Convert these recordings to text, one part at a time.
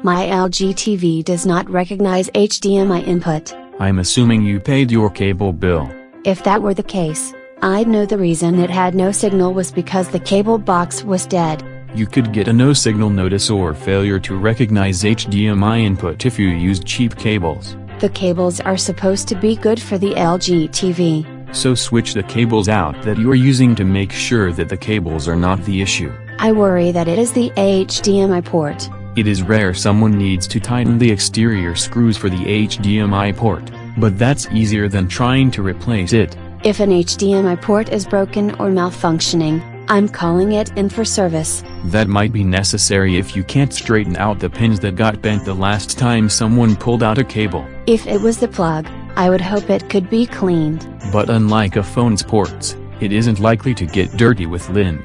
My LG TV does not recognize HDMI input. I'm assuming you paid your cable bill. If that were the case, I'd know the reason it had no signal was because the cable box was dead. You could get a no signal notice or failure to recognize HDMI input if you used cheap cables. The cables are supposed to be good for the LG TV. So switch the cables out that you're using to make sure that the cables are not the issue. I worry that it is the HDMI port. It is rare someone needs to tighten the exterior screws for the HDMI port, but that's easier than trying to replace it. If an HDMI port is broken or malfunctioning, I'm calling it in for service. That might be necessary if you can't straighten out the pins that got bent the last time someone pulled out a cable. If it was the plug, I would hope it could be cleaned. But unlike a phone's ports, it isn't likely to get dirty with lint.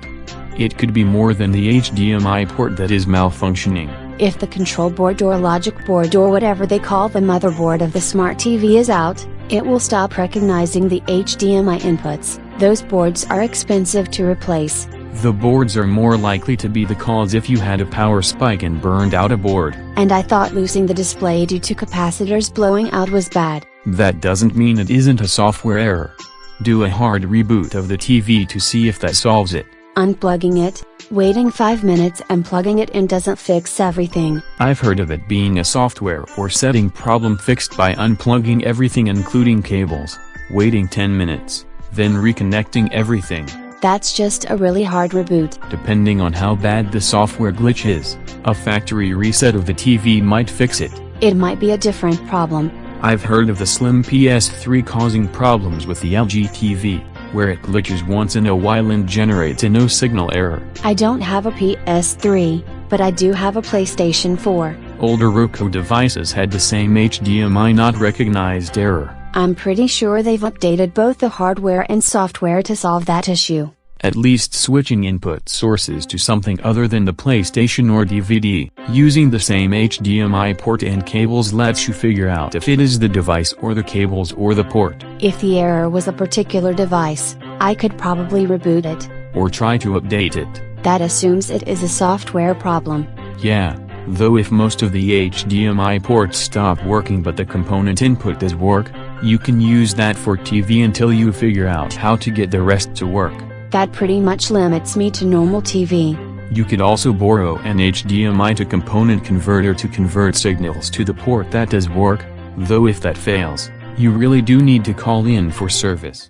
It could be more than the HDMI port that is malfunctioning. If the control board or logic board or whatever they call the motherboard of the smart TV is out, it will stop recognizing the HDMI inputs. Those boards are expensive to replace. The boards are more likely to be the cause if you had a power spike and burned out a board. And I thought losing the display due to capacitors blowing out was bad. That doesn't mean it isn't a software error. Do a hard reboot of the TV to see if that solves it. Unplugging it, waiting 5 minutes and plugging it in doesn't fix everything. I've heard of it being a software or setting problem fixed by unplugging everything including cables, waiting 10 minutes, then reconnecting everything. That's just a really hard reboot. Depending on how bad the software glitch is, a factory reset of the TV might fix it. It might be a different problem. I've heard of the slim PS3 causing problems with the LG TV, where it glitches once in a while and generates a no signal error. I don't have a PS3, but I do have a PlayStation 4. Older Roku devices had the same HDMI not recognized error. I'm pretty sure they've updated both the hardware and software to solve that issue. At least switching input sources to something other than the PlayStation or DVD, using the same HDMI port and cables lets you figure out if it is the device or the cables or the port. If the error was a particular device, I could probably reboot it. Or try to update it. That assumes it is a software problem. Yeah, though if most of the HDMI ports stop working but the component input does work, you can use that for TV until you figure out how to get the rest to work. That pretty much limits me to normal TV. You could also borrow an HDMI to component converter to convert signals to the port that does work, though if that fails, you really do need to call in for service.